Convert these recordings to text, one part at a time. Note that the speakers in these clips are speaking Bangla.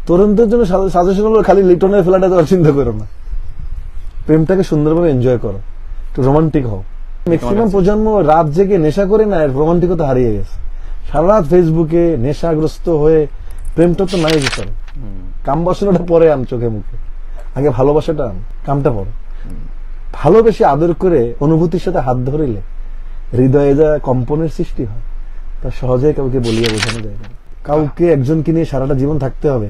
তরুণদের জন্য সাজেশন হলো খালি লিটনের ফ্ল্যাটে যাওয়ার চিন্তা করো না, প্রেমটাকে সুন্দরভাবে এনজয় করো, একটু রোমান্টিক হও। ম্যাক্সিমাম প্রজন্ম রাত জেগে নেশা করে না, রোমান্টিকতা হারিয়ে গেছে। সারা রাত ফেসবুকে নেশাগ্রস্ত হয়ে প্রেমটা তো নাই ভিতরে। কাম বাসনাটা পরে আন চোখে মুখে, আগে ভালোবাসাটা আন, কামটা পরে। ভালোবেসে আদর করে অনুভূতির সাথে হাত ধরিলে হৃদয়ে যা কম্পনের সৃষ্টি হয় তা সহজে কাউকে বলিয়ে বোঝানো যায় না। কাউকে একজনকে নিয়ে সারাটা জীবন থাকতে হবে,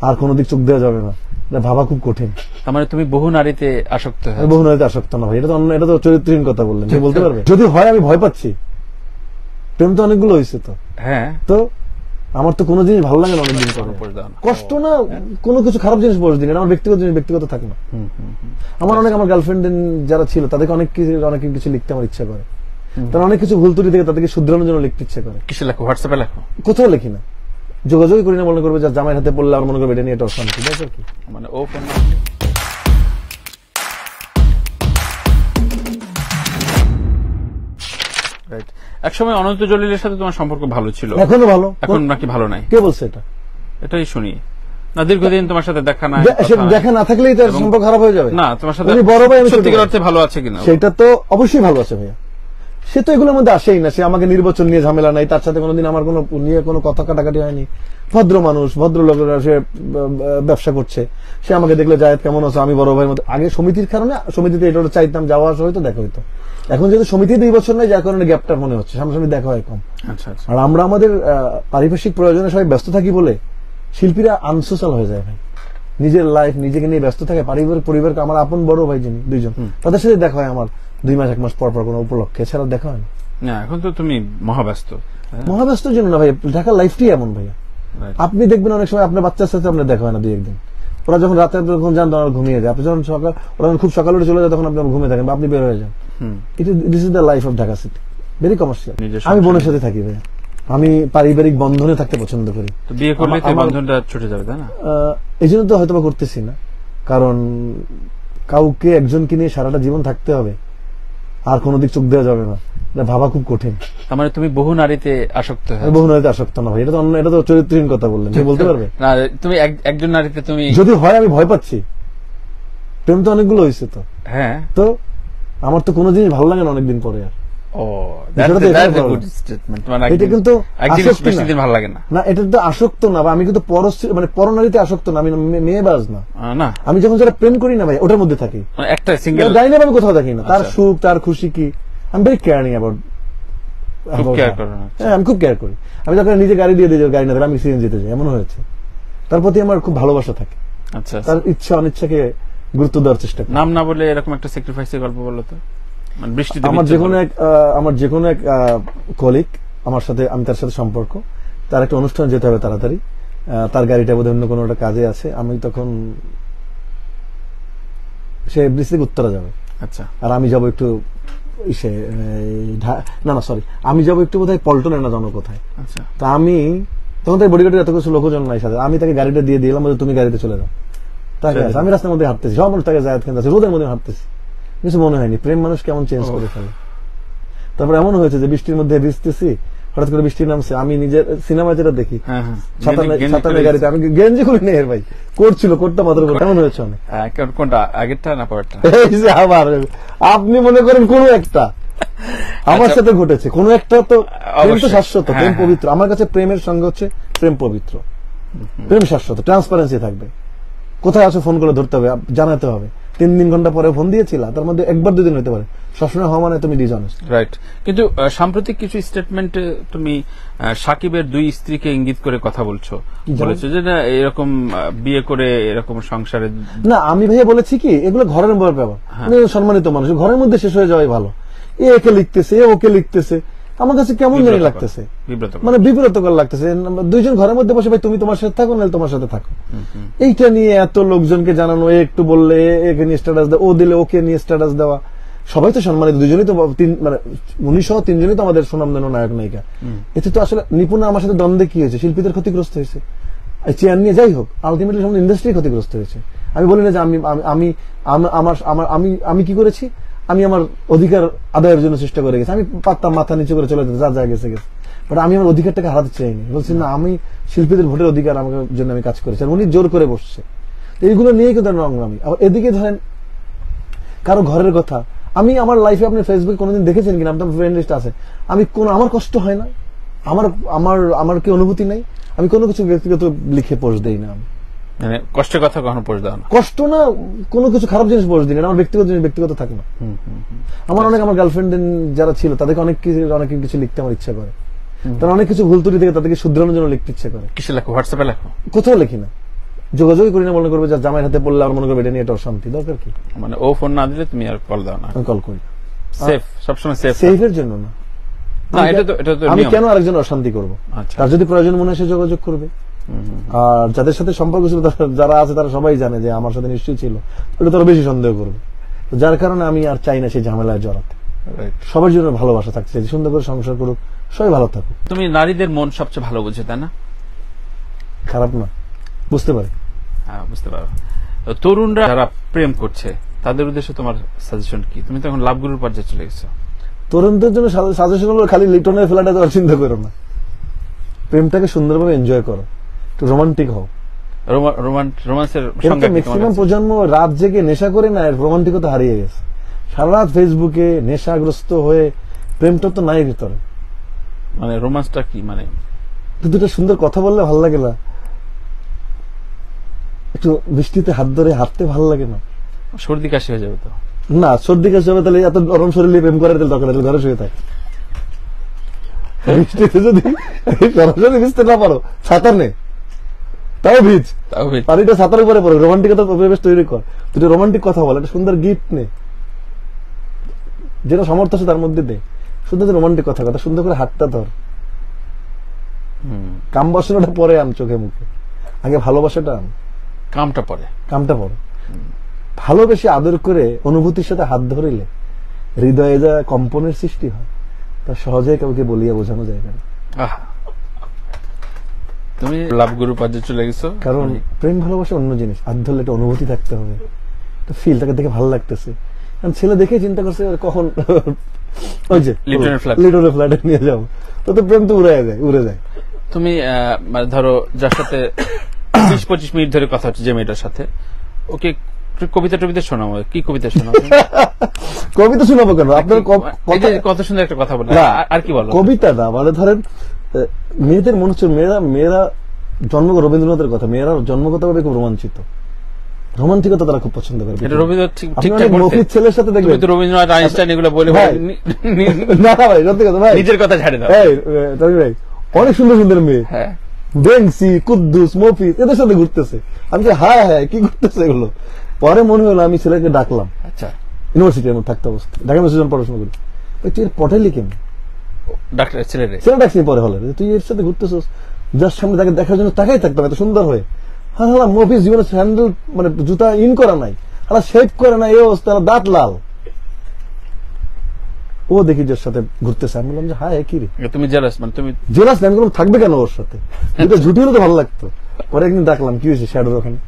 আর কোনো দিক চোখ দেওয়া যাবে না, এটা ভাবা খুব কঠিন। তার মানে তুমি বহু নারীতে আসক্ত? বহু নারীতে আসক্ত না ভাই, এটা তো চরিত্রহীন কথা বললেন। বলতে পারবে যদি হয় আমি ভয় পাচ্ছি, প্রেম তো অনেকগুলো হয়েছে তো। হ্যাঁ, তো আমার তো কোনো জিনিস ভালো লাগে না অনেকদিন পরে, কষ্ট না কোনো কিছু খারাপ জিনিস পড়ে দিন, আমার ব্যক্তিগত জিনিস ব্যক্তিগত থাকে না। আমার গার্লফ্রেন্ড যারা ছিল তাদেরকে অনেক কিছু লিখতে আমার ইচ্ছা করে, তারা অনেক কিছু ভুল ত্রুটি থেকে তাদেরকে শুধরানোর জন্য লিখতে ইচ্ছা করে। কিসে লেখো? হোয়াটসঅ্যাপে লেখো? কোথাও লিখি না, যোগাযোগ করি না, মনে করবে যা জামাইয়ের হাতে পড়লে আমার মনে করবে এটা নিয়ে একটা অশান্তি, আর কি। মানে ও ফোন একসময় অনন্ত জলিলের সাথে তোমার সম্পর্ক ভালো ছিল, এখনো ভালো, এখন নাকি ভালো নাই? কে বলছে এটা? এটাই শুনি না, দীর্ঘদিন তোমার সাথে দেখা নাই। দেখা না থাকলেই তার সম্পর্ক খারাপ হয়ে যাবে না? তোমার সাথে বড় ভাই সত্যিকার অর্থে ভালো আছে কিনা সেটা তো অবশ্যই ভালো আছে ভাইয়া, সে তো এগুলোর মধ্যে আসেই না। সে আমাকে নির্বাচন নিয়ে ঝামেলা নাই, তার সাথে কোনোদিন আমার কোনো কথা কাটাকাটি হয়নি। ভদ্র মানুষ, ভদ্র লোকেরা, সে ব্যবসা করছে। সে আমাকে দেখলে জায়েদ কেমন আছে, আমি বড় ভাইয়ের মতো। আগে সমিতির কারণে সমিতিতে এটা চাইতাম, যাওয়া আসা হয়তো দেখা হইতো। এখন যেহেতু সমিতি 2 বছর নাই, যার কারণে গ্যাপটা মনে হচ্ছে, সামনাসামনি দেখা হয় কম। আর আমরা আমাদের পারিপার্শ্বিক প্রয়োজনে সবাই ব্যস্ত থাকি বলে শিল্পীরা আনসোশ্যাল হয়ে যায় ভাই। নিজের লাইফ নিজেকে নিয়ে ব্যস্ত থাকে, পরিবারকে, আমার আপন বড় ভাই যিনি 2 জন, তাদের সাথে দেখা হয় আমার 2 মাস 1 মাস পর পর কোনো উপলক্ষে, এছাড়া দেখা হয় না। এখন তো তুমি মহাব্যস্ত। মহাব্যস্তর জন্য না ভাই, ঢাকার লাইফটাই এমন ভাইয়া। আপনি দেখবেন অনেক সময় আপনার বাচ্চার সাথে আপনার দেখা হয় না 2-1 দিন। ওরা যখন রাতে যখন যান তখন ঘুমিয়ে যায়, আপনি যখন ওরা খুব সকালে উঠে চলে যায় তখন আপনি ঘুমিয়ে থাকেন বা আপনি বের হয়ে যান। This is the life of Dhaka city, very commercial. আমি বোনের সাথে থাকি ভাইয়া, আমি পারিবারিক বন্ধনে থাকতে পছন্দ করি। তো বিয়ে করলে তো বন্ধনটা ছুটে যাবে, তাই না? এই জন্য তো হয়তো বা করতেছি না, কারণ কাউকে একজনকে নিয়ে সারাটা জীবন থাকতে হবে, আর কোনো দিক চোখ দেওয়া যাবে না, ভাবা খুব কঠিন। তার মানে তুমি বহু নারীতে আসক্ত? বহু নারীতে আসক্ত না ভাই, এটা তো চরিত্রহীন কথা বললেন। বলতে পারবে না তুমি একজন নারীতে তুমি যদি হয় আমি ভয় পাচ্ছি, প্রেম তো অনেকগুলো হয়েছে তো। হ্যাঁ, তো আমার তো কোনো জিনিস ভালো লাগে না অনেকদিন পরে আর। এটা কিন্তু ভালো লাগে না, এটা তো আসক্ত না, আমি কিন্তু পরনারীতে আসক্ত না, আমি মেয়েবাজ না। আমি যখন যারা প্রেম করি না ভাই ওটার মধ্যে থাকি, একটা সিঙ্গেল যাই না, আমি কোথাও থাকি না। তার সুখ তার খুশি কি আমি ভেরি কেয়ারিং অ্যাবাউট। হ্যাঁ, আমি খুব কেয়ার করি। আমি যখন নিজে গাড়ি দিয়ে দিই, গাড়ি না দিলে আমি সিএনজিতে যাই, এমন হয়েছে। তার প্রতি আমার খুব ভালোবাসা থাকে। আচ্ছা, তার ইচ্ছা অনিচ্ছাকে গুরুত্ব দেওয়ার চেষ্টা করি। নাম না বলে এরকম একটা স্যাক্রিফাইসের গল্প বলো তো। আমার যে কোনো এক কলিগ আমার সাথে, আমি তার সাথে সম্পর্ক, তার একটা অনুষ্ঠান যেতে হবে তাড়াতাড়ি, তার গাড়িটা বোধহয় অন্য কোনো একটা কাজে আছে। আমি তখন সে ব্রিজ থেকে উত্তরা যাবে। আচ্ছা, আর আমি যাবো একটু আমি যাবো একটু বোধহয় পল্টনের না জানো কোথায়। আচ্ছা, তা আমি তখন তাই বডিগার্ডের এত কিছু লোকজন নাই সাথে, আমি তাকে গাড়িটা দিয়ে দিলাম, তুমি গাড়িতে চলে যাও। তাকে আমি রাস্তার মধ্যে হাঁটতেছি, সব মানুষ তাকে জায়েদ খান আছে, রোদের মধ্যে হাঁটতেছি, কিছু মনে হয়নি। প্রেম মানুষ কেমন চেঞ্জ করে ফেলে। তারপর এমন হয়েছে যে বৃষ্টির মধ্যে ভিজতেছি, হঠাৎ করে বৃষ্টি নামছে। আমি নিজের সিনেমা যেটা দেখি ছাতা গাড়িতে, আমি গেঞ্জি খুলি নেই ভাই, করছিল কোটটা মাথার উপর। এমন হয়েছে অনেক। কোনটা, আগেরটা না পরেরটা? আবার আপনি মনে করেন কোন একটা আমার সাথে ঘটেছে, কোন একটা তো। প্রেম তো শাশ্বত, প্রেম পবিত্র। আমার কাছে প্রেমের সঙ্গে হচ্ছে প্রেম পবিত্র, প্রেম শাশ্বত, ট্রান্সপারেন্সি থাকবে। কোথায় আছো ফোন করে ধরতে হবে, জানাতে হবে। 3 ঘন্টা পরে ফোন দিয়েছিল, তার মধ্যে 1-2 দিন হতে পারে। সবসময় হওয়া মানে তুমি ডিসঅনেস্ট। রাইট। কিন্তু সাম্প্রতিক কিছু স্টেটমেন্টে তুমি সাকিবের 2 স্ত্রীকে ইঙ্গিত করে কথা বলেছো যে না এরকম বিয়ে করে এরকম সংসারে। না, আমি ভাইয়া বলেছি কি এগুলো ঘরের ব্যাপার। সম্মানিত মানুষ ঘরের মধ্যে শেষ হয়ে যাওয়াই ভালো। একে লিখতেছে, ওকে লিখতেছে, আমার কাছে কেমন জানি লাগতেছে, মানে বিব্রতকর লাগতেছে। 2 জন ঘরের মধ্যে বসে ভাই তুমি তোমার সাথে থাকো, নাহলে তোমার সাথে থাকো। এইটা নিয়ে এত লোকজনকে জানানো, একটু বললে একে নিয়ে স্ট্যাটাস দেওয়া, ও দিলে ওকে নিয়ে স্ট্যাটাস দেওয়া। সবাই তো সম্মানিত, 2 জনই তো, মানে 19 3 জনই তো আমাদের সুনামধন্য নায়ক নায়িকা। এতে তো আসলে নিপুণ আমার সাথে দ্বন্দ্বে কি হয়েছে, শিল্পীদের ক্ষতিগ্রস্ত হয়েছে, চেয়ার নিয়ে যাই হোক, আলটিমেটলি সামনে ইন্ডাস্ট্রি ক্ষতিগ্রস্ত হয়েছে। আমি বলি না যে আমি কি করেছি, আমি আমার অধিকার আদায়ের জন্য চেষ্টা করে গেছি। আমি পারতাম মাথা নিচু করে চলে যেতে, যা গেছে গেছে। বাট আমি আমার অধিকারটাকে হারাতে চাইনি, বলছি না আমি শিল্পীদের ভোটের অধিকার আমাকে জন্য আমি কাজ করেছি, আর উনি জোর করে বসছে। তো এইগুলো নিয়ে কিন্তু নোংরামি। আবার এদিকে ধরেন কারো ঘরের কথা, আমি আমার লাইফে আপনি ফেসবুক কোনোদিন দেখেছেন কিনা, আপনার ফ্রেন্ড লিস্ট আছে, আমি আমার কষ্ট হয় না, আমার আমার আমার কি অনুভূতি নাই, আমি কোনো কিছু ব্যক্তিগত লিখে পোস্ট দেই না। মানে কষ্টের কথা কখনো পোস্ট দাও না? কষ্ট না, কোনো কিছু খারাপ জিনিস পোস্ট দিই না, আমার ব্যক্তিগত জিনিস ব্যক্তিগত থাকে না। আমার অনেক আমার গার্লফ্রেন্ড যারা ছিল তাদেরকে অনেক কিছু লিখতে আমার ইচ্ছা করে, তারা অনেক কিছু ভুল ত্রুটি থেকে তাদেরকে শুধরানোর জন্য লিখতে ইচ্ছা করে। কিসে লেখো? হোয়াটসঅ্যাপে লেখো? কোথাও লিখি না, যোগাযোগ করি না, মনে করবে যা জামাইয়ের হাতে পড়লে আর মনে করবে এটা নিয়ে একটা অশান্তি, দরকার কি? মানে ও ফোন না দিলে তুমি আর কল দাও না? আমি কল করি। সেফ, সবসময় সেফ। সেফের জন্য না, এটা তো আমি নিয়ম। কেন আরেকজন অশান্তি করব? আচ্ছা। তার যদি প্রয়োজন মনে হয় সে যোগাযোগ করবে। আর যাদের সাথে সম্পর্ক ছিল যারা আছে তারা সবাই জানে যে আমার সাথে নিশ্চয়ই ছিল, ওটা তারা বেশি সন্দেহ করবে। তো যার কারণে আমি আর চাই না সেই ঝামেলায় জড়াতে। সবার জন্য ভালোবাসা থাকছে, সুন্দর করে সংসার করুক, সবাই ভালো থাকুক। তুমি নারীদের মন সবচেয়ে ভালো বুঝে, তাই না? খারাপ না, বুঝতে পারি। হ্যাঁ, বুঝতে পারো। তো তরুণরা যারা প্রেম করছে তাদের উদ্দেশ্যে তোমার সাজেশন কি? তুমি তো এখন লাভগুরুর পর্যায়ে চলে গেছো। তরুণদের জন্য সাজেশন হলো খালি লিটনের ফ্ল্যাটে তো আর চিন্তা করো না, প্রেমটাকে সুন্দরভাবে এনজয় করো, একটু রোমান্টিক হও। রোমান্সের ম্যাক্সিমাম প্রজন্ম রাত জেগে নেশা করে না, রোমান্টিকতা হারিয়ে গেছে। সারা রাত ফেসবুকে নেশাগ্রস্ত হয়ে প্রেমটা তো নাই ভিতরে। মানে রোমান্সটা কি? মানে দুটো সুন্দর কথা বললে ভালো লাগে না? একটু বৃষ্টিতে হাত ধরে হাঁটতে ভালো লাগে না? সর্দি কাশি হয়ে যাবে তো। না, সর্দি কাশি হবে তাহলে এত গরম শরীরে প্রেম করার দরকার, ঘরে শুয়ে থাকে। বৃষ্টিতে যদি সরাসরি ভিজতে না পারো, ছাতা নে, তাও ভিজ, আর এটা ছাতার উপরে পড়ে রোমান্টিকতা পরিবেশ তৈরি কর, দুটো রোমান্টিক কথা বল, একটা সুন্দর গিফট নে, যেটা সামর্থ্য আছে তার মধ্যে দে, সুন্দর রোমান্টিক কথা, সুন্দর করে হাতটা ধর। কাম বাসনাটা পরে আন চোখে মুখে, আগে ভালোবাসাটা আন। কামটা পরে, কামটা পরে। ভালোবেসে আদর করে অনুভূতির সাথে হাত ধরিলে হৃদয়ে যা কম্পনের সৃষ্টি হয় তা সহজে কাউকে বলিয়া বোঝানো যায় না। তুমি লাভগুরু পর্যায়ে চলে গেছো। কারণ প্রেম ভালোবাসা অন্য জিনিস, হাত ধরলে একটা অনুভূতি থাকতে হবে, ফিল, তাকে দেখে ভালো লাগতেছে। কারণ ছেলে দেখে চিন্তা করছে কখন ওই যে লিটনের ফ্ল্যাটে নিয়ে যাবো, তো প্রেম তো উড়ে যায়। তুমি ধরো যার সাথে 20-25 মিনিট ধরে কথা হচ্ছে, যে মেয়েটার সাথে, ওকে কবিতা টবিতা শোনাবো? কি কবিতা শোনাবো? কবিতা শোনাবো কেন? আপনার কত সুন্দর একটা কথা বলে, আর কি বলো? কবিতা না, মানে ধরেন মেয়েদের মনে হচ্ছে মেয়েরা রবীন্দ্রনাথের কথা, মেয়েরা জন্মগতভাবে খুব রোমাঞ্চিত, রোমান্টিকতা তারা খুব পছন্দ করে। মফিজ ছেলের সাথে দেখবেন রবীন্দ্রনাথ, আইনস্টাইন এগুলো বলে না ভাই, সত্যি কথা ভাই, নিজের কথা ঝাড়ে দাও। ভাই অনেক সুন্দর সুন্দর মেয়ে, বেংসি, কুদ্দুস, মফিজ, এদের সাথে ঘুরতেছে। আমি হায় হায় কি ঘুরতেছে এগুলো। পরে মনে হলো আমি ছেলেকে ডাকলাম, আচ্ছা ইউনিভার্সিটির মধ্যে থাকতে অবস্থা, ঢাকা ইউনিভার্সিটি পড়াশোনা করি, তুই এর পটালি কেন? ছেলে ডাকছি পরে হলে, তুই এর সাথে ঘুরতেছিস, যার সামনে তাকে দেখার জন্য তাকাই থাকতাম এত সুন্দর হয়ে। হ্যাঁ, মফিজ জীবনে স্যান্ডেল মানে জুতা ইন করা নাই, শেভ করে নাই, এই অবস্থা, দাঁত লাল। ও দেখি যার সাথে ঘুরতেছে, আমি বললাম যে হ্যাঁ কি রে, তুমি জেলাস? মানে তুমি জেলাস না? আমি বললাম থাকবে কেন ওর সাথে, ঝুটি হলে তো ভালো লাগতো। পরে একদিন ডাকলাম, কি হয়েছে শ্যাডোর ওখানে,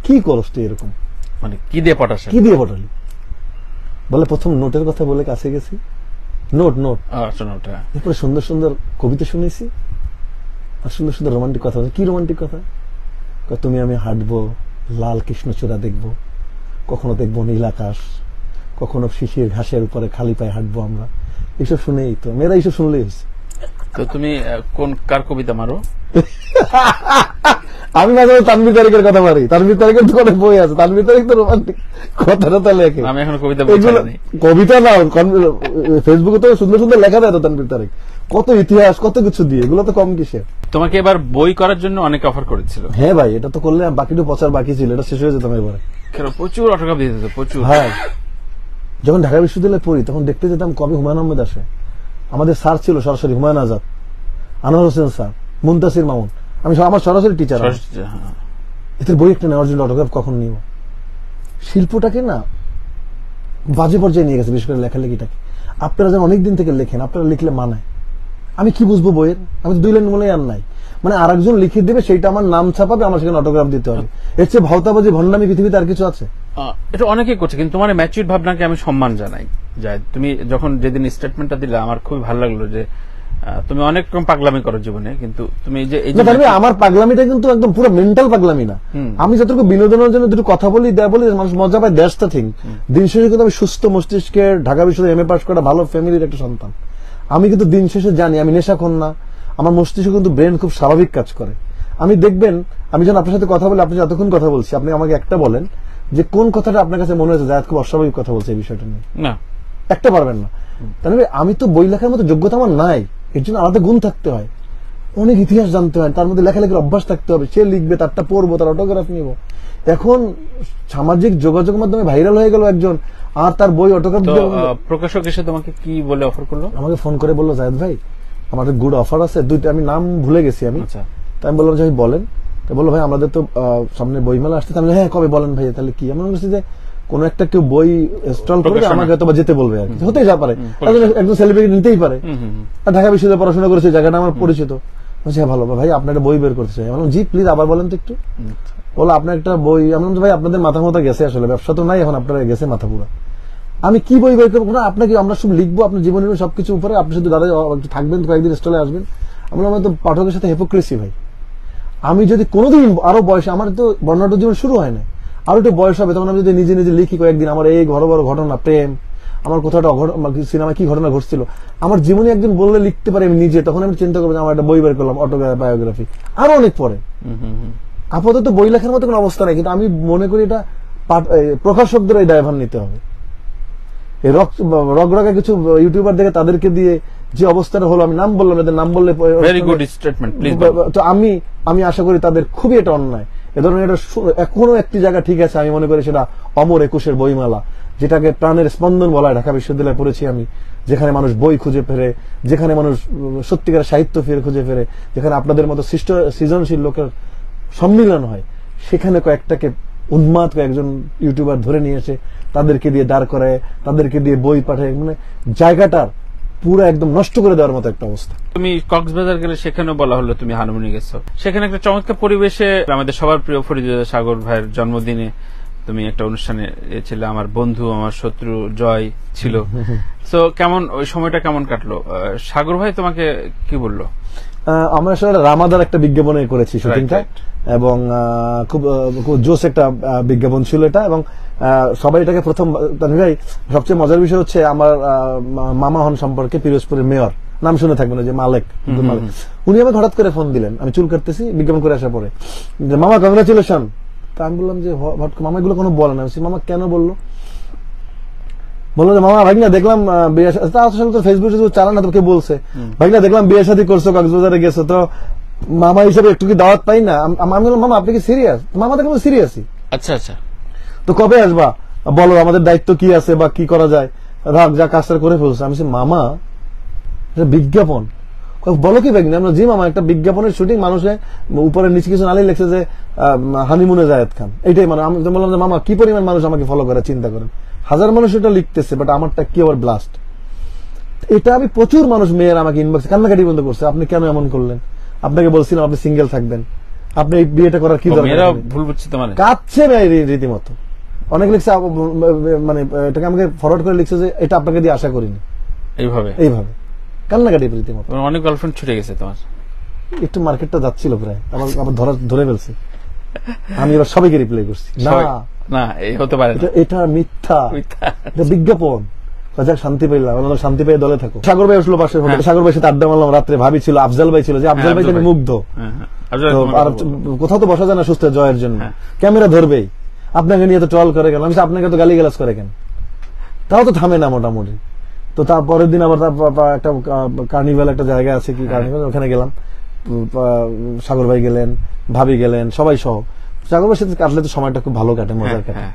কি করস তুই এরকম, মানে কি দিয়ে পটালি? বলে প্রথম নোটের কথা বলে কাছে গেছি, নোট এরপরে সুন্দর সুন্দর কবিতা শুনেছি, আর সুন্দর সুন্দর রোমান্টিক কথা। কি রোমান্টিক কথা? তুমি আমি হাঁটবো, লাল কৃষ্ণচূড়া দেখবো, কখনো দেখবো নীল আকাশ, কখনো শিশির ঘাসের উপরে খালি পায়ে হাঁটবো আমরা। এইসব শুনেই তো মেয়েরা এইসব শুনলেই হয়েছে। তো তুমি কার কবিতা মারো? আমি মাঝে মাঝে তানভীর তারিকের কথা মারি, তানভীর তারিকের তো অনেক বই আছে, তানভীর তারিক তো রোমান্টিক কথাটা লেখে। আমি এখন কবিতা না, ফেসবুকে তো সুন্দর সুন্দর লেখা দেয় তো তানভীর তারিক, কত ইতিহাস, কত কিছু দিয়ে, এগুলো তো কম কিসে। তোমাকে এবার বই করার জন্য অনেক অফার করেছিল। হ্যাঁ ভাই, এটা তো করলে বাকিটা প্রচার বাকি ছিল, এটা শেষ হয়ে যেতাম এবারে। প্রচুর অটোগ্রাফ দিয়ে দিত, প্রচুর। হ্যাঁ, যখন ঢাকা বিশ্ববিদ্যালয়ে পড়ি তখন দেখতে যেতাম কবে হুমায়ুন আহমেদ আসে। আমাদের স্যার ছিল সরাসরি হুমায়ুন আজাদ, আনোয়ার হোসেন স্যার, মুনতাসির মামুন, আমি আমার সরাসরি টিচার। এদের বই একটা নেওয়ার জন্য অটোগ্রাফ কখন নিব? শিল্পটাকে না বাজে পর্যায়ে নিয়ে গেছে, বিশেষ করে লেখালেখিটাকে। আপনারা যেন অনেকদিন থেকে লেখেন, আপনারা লিখলে মানায়, আমি কি বুঝবো বইয়ের? আমি তো 2 লাইন মনে আর নাই, মানে আরেকজন লিখে দেবে, সেইটা আমার নাম ছাপাবে, আমার সেখানে অটোগ্রাফ দিতে হবে। এর চেয়ে ভাওতাবাজি ভণ্ডামি পৃথিবীতে আর কিছু আছে? এটা অনেকেই করছে, কিন্তু তোমার ম্যাচিউর ভাবনাকে আমি সম্মান জানাই। তুমি যখন যেদিন স্টেটমেন্টটা দিলে আমার খুবই ভালো লাগলো, যে তুমি অনেক রকম পাগলামি করো জীবনে, কিন্তু তুমি এই যে আমার পাগলামিটা কিন্তু একদম পুরো মেন্টাল পাগলামি না। আমি যতটুকু বিনোদনের জন্য দুটো কথা বলি মানুষ মজা পায়, দ্যাটস দ্য থিং। দিন শেষে কিন্তু আমি সুস্থ মস্তিষ্কের ঢাকা বিশ্ববিদ্যালয়ে এমএ পাস করা ভালো ফ্যামিলির একটা সন্তান। আমি কিন্তু দিন শেষে জানি আমি নেশাখোর না, আমার মস্তিষ্ক কিন্তু ব্রেন খুব স্বাভাবিক কাজ করে। আমি দেখবেন, আমি যখন আপনার সাথে কথা বলি, আপনি যতক্ষণ কথা বলছি, আপনি আমাকে একটা বলেন যে কোন কথাটা আপনার কাছে মনে হয়েছে জায়েদ খুব অস্বাভাবিক কথা বলছে এই বিষয়টা নিয়ে, না একটা পারবেন না। তাহলে আমি তো বই লেখার মতো যোগ্যতা আমার নাই, এর জন্য আলাদা গুণ থাকতে হয়, অনেক ইতিহাস জানতে হয়, তার মধ্যে লেখালেখির অভ্যাস থাকতে হবে। সে লিখবে, তারটা পড়বো, তার অটোগ্রাফ নিব। এখন সামাজিক যোগাযোগ মাধ্যমে ভাইরাল হয়ে গেল একজন, আর তার বই অটোগ্রাফ। প্রকাশক এসে তোমাকে কি বলে অফার করলো? আমাকে ফোন করে বললো, জায়েদ ভাই আমার একটা গুড অফার আছে, দুইটা, আমি নাম ভুলে গেছি আমি। তাই আমি বললাম যে ভাই বলেন। তো বললো ভাই আমাদের তো সামনে বইমেলা আসতে। আমি হ্যাঁ কবে বলেন ভাই। তাহলে কি? আমি বলছি যে কোন একটা কেউ বই স্টল করবে, আমাকে হয়তো যেতে বলবে আর কি, হতেই যা পারে, একজন সেলিব্রিটি নিতেই পারে। আর ঢাকা বিশ্ববিদ্যালয়ে পড়াশোনা করেছে, জায়গাটা আমার পরিচিত। বলছি হ্যাঁ ভালো ভাই, আপনার একটা বই বের করতে চাই। আমি বললাম জি প্লিজ, আবার বলেন তো একটু। বলো আপনার একটা বই। আমি বললাম ভাই আপনাদের মাথা মাথা গেছে, আসলে ব্যবসা তো নাই এখন, আপনার গেছে মাথা পুরা। আমি কি বই বের করবো না, আপনাকে আমরা সব লিখবো, আপনার জীবনের সবকিছু উপরে, আপনি শুধু দাদা থাকবেন, কয়েকদিন স্টলে আসবেন। আমরা তো পাঠকের সাথে হিপোক্রেসি ভাই। আমি যদি কোনোদিন আরো বয়সে, আমার তো বর্ণাঢ্য জীবন শুরু হয় না, আরো একটু বয়স হবে, তখন আমি যদি নিজে নিজে লিখি কয়েকদিন আমার এই বড় বড় ঘটনা, প্রেম, আমার কোথাও সিনেমায় কি ঘটনা ঘটছিল, আমার জীবনে একজন বললে লিখতে পারি আমি নিজে, তখন আমি চিন্তা করবো আমার একটা বই বের করলাম, অটোবায়োগ্রাফি, আরো অনেক পরে। আপাতত বই লেখার মতো কোনো অবস্থা নেই, কিন্তু আমি মনে করি এটা প্রকাশকদের এই দায়ভার নিতে হবে। এই রগরগা কিছু ইউটিউবার দেখে তাদেরকে দিয়ে যে অবস্থাটা হলো, আমি নাম বললাম, এদের নাম বললে ভেরি গুড স্টেটমেন্ট প্লিজ। তো আমি আশা করি তাদের খুবই এটা অন্যায়। এ ধরনের এটা এখনো একটি জায়গা ঠিক আছে, আমি মনে করি সেটা অমর একুশের বইমেলা, যেটাকে প্রাণের স্পন্দন বলা হয়। ঢাকা বিশ্ববিদ্যালয়ে পড়েছি আমি, যেখানে মানুষ বই খুঁজে ফেরে, যেখানে মানুষ সত্যিকার সাহিত্য খুঁজে ফেরে, যেখানে আপনাদের মতো সৃজনশীল লোকের সম্মিলন হয়, সেখানে কয়েকটাকে উন্মাদ কয়েকজন ইউটিউবার ধরে নিয়ে এসে তাদেরকে দিয়ে দাঁড় করায়, তাদেরকে দিয়ে বই পাঠায়, মানে জায়গাটার পুরো একদম নষ্ট করে দেওয়ার মতো একটা অবস্থা। তুমি কক্সবাজার গেলে, সেখানেও বলা হলো তুমি হানিমুনে গেছো, সেখানে একটা চমৎকার পরিবেশে আমাদের সবার প্রিয় ফরিদুল সাগর ভাইয়ের জন্মদিনে তুমি একটা অনুষ্ঠানে ছিল, আমার বন্ধু আমার শত্রু জয় ছিল। তো কেমন ওই সময়টা কেমন কাটলো? সাগর ভাই তোমাকে কি বললো? আমরা আসলে রামাদার একটা বিজ্ঞাপনে করেছি শুটিংটা, এবং খুব জোস একটা বিজ্ঞাপন ছিল এটা, এবং সবাই এটাকে প্রথম। ভাই সবচেয়ে মজার বিষয় হচ্ছে আমার মামা হন সম্পর্কে পিরোজপুরের মেয়র, নাম শুনে থাকবেন, যে মালেক, উনি আমাকে হঠাৎ করে ফোন দিলেন, আমি চুল কাটতেছি বিজ্ঞাপন করে আসার পরে, যে মামা কংগ্রাচুলেশন। তা আমি বললাম যে মামা এগুলো কোনো বলে না। মামা কেন বললো? বললো যে মামা ভাই না দেখলাম বিয়ে, তো ফেসবুক চালান না, তোকে বলছে ভাই না দেখলাম বিয়ে শাদী করছো, কক্সবাজারে গেছো, তো মামা হিসেবে একটু কি দাওয়াত পাই না? আমি বললাম মামা আপনি কি সিরিয়াস? মামা দেখলাম সিরিয়াসই। আচ্ছা আচ্ছা, তো কবে আসবা বলো, আমাদের দায়িত্ব কি আছে বা কি করা যায়, রাখ যা কাজটা করে ফেলছে। আমি মামা বিজ্ঞাপন বলো কি ব্যাগ? আমরা জি মামা একটা বিজ্ঞাপনের শুটিং, মানুষে উপরে নিচে কিছু নালেই লেখছে যে হানিমুনে জায়েদ খান, এইটাই। মানে আমি বললাম যে মামা কি পরিমাণ মানুষ আমাকে ফলো করে চিন্তা করেন, হাজার মানুষ এটা লিখতেছে, বাট আমারটা কি আবার ব্লাস্ট। এটা আমি প্রচুর মানুষ মেয়ের আমাকে ইনবক্সে কান্নাকাটি বন্ধ করছে, আপনি কেন এমন করলেন, আপনাকে বলছিলাম আপনি সিঙ্গেল থাকবেন, আপনি এই বিয়েটা করার কি দরকার, ভুল বুঝছি তো, মানে কাঁদছে রীতিমতো। অনেক লিখছে, মানে এটাকে আমাকে ফরওয়ার্ড করে লিখছে যে এটা আপনাকে দিয়ে আশা করিনি, এইভাবে কান্নাকাটি রীতিমতো। অনেক গার্লফ্রেন্ড ছুটে গেছে তোমার? একটু মার্কেটটা যাচ্ছিল প্রায়, আবার ধরে ফেলছে। আমি এবার সবাইকে রিপ্লাই করছি, না এই হতে পারে, এটা মিথ্যা, এটা বিজ্ঞাপন। শান্তি পেলাম, শান্তি পেয়ে দলে থাকো। সাগর ভাই আসলো পাশে, সাগর ভাই সাথে আড্ডা মারলাম রাত্রে। ভাবি ছিল, আফজাল ভাই ছিল, যে আফজাল ভাই আমি মুগ্ধ, আর কোথাও তো বসা যায় না সুস্থ জয়ের জন্য, ক্যামেরা ধরবেই, আপনাকে নিয়ে তো ট্রল করে কেন, আমি আপনাকে তো গালিগালাজ করে কেন, তাও তো থামে না মোটামুটি। তো তারপরের দিন আবার একটা কার্নিভাল একটা জায়গা আছে, কি কার্নিভাল, ওখানে গেলাম, সাগর ভাই গেলেন, ভাবি গেলেন, সবাই সহ। সাগর ভাইয়ের সাথে কাটলে তো সময়টা খুব ভালো কাটে, মজার কাটে।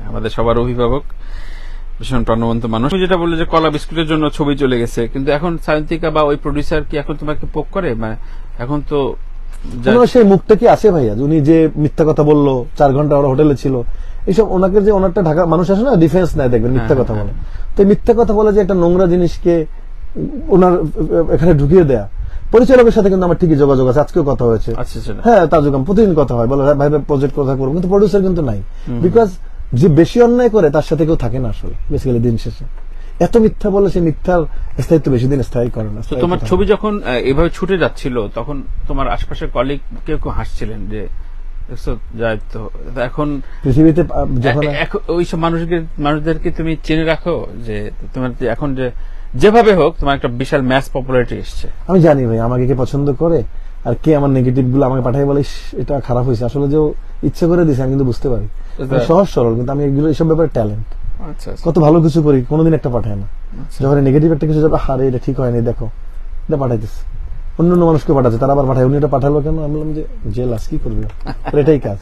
আমাদের সবার অভিভাবক, ভীষণ প্রাণবন্ত মানুষ। যেটা বললে যে কলা বিস্কুটের জন্য ছবি চলে গেছে, কিন্তু এখন সায়ন্তিকা বা ওই প্রডিউসার কি এখন তোমাকে পোক করে? মানে এখন তো সেই মুখটা কি আছে ভাইয়া, উনি যে মিথ্যা কথা বললো, 4 ঘন্টা ওরা হোটেলে ছিল, এইসব ওনাকে যে ওনারটা ঢাকা মানুষ আসে না, ডিফেন্স নেয়, দেখবেন মিথ্যা কথা বলে। তো মিথ্যা কথা বলে যে একটা নোংরা জিনিসকে ওনার এখানে ঢুকিয়ে দেয়া। পরিচালকের সাথে কিন্তু আমার ঠিকই যোগাযোগ আছে, আজকেও কথা হয়েছে, হ্যাঁ তাজুকাম প্রতিদিন কথা হয়, বলে ভাই প্রজেক্ট কথা করবো, কিন্তু প্রডিউসার কিন্তু নাই। বিকজ যে বেশি অন্যায় করে তার সাথে কেউ থাকে না আসলে বেসিক্যালি দিন শেষে। এত মিথ্যা বলে সে মিথ্যার স্থায়িত্ব বেশি দিন স্থায়ী করে না। তো তোমার ছবি যখন এভাবে ছুটে যাচ্ছিল তখন তোমার আশপাশের কলিগ কেউ কেউ হাসছিলেন যে দেখছো যায় তো এখন পৃথিবীতে যখন ওইসব মানুষদেরকে তুমি চিনে রাখো যে তোমার যে এখন যে যেভাবে হোক তোমার একটা বিশাল ম্যাস পপুলারিটি এসছে। আমি জানি ভাই আমাকে কে পছন্দ করে আর কে আমার নেগেটিভ গুলো আমাকে পাঠাই বলে "ইস, এটা খারাপ হয়েছে", আসলে যে ও ইচ্ছে করে দিছে আমি কিন্তু বুঝতে পারি। আমি সহজ সরল, কিন্তু আমি এগুলো এইসব ব্যাপারে ট্যালেন্ট। আচ্ছা কত ভালো কিছু করি কোনোদিন একটা পাঠায় না, যখন নেগেটিভ একটা কিছু যাবে হারে এটা ঠিক হয়নি দেখো এটা পাঠাইতেছে, অন্য মানুষকে পাঠাচ্ছে তারা আবার পাঠায়, উনি এটা পাঠালো কেন? আমি বললাম যে জেলাস কি করবে, এটাই কাজ।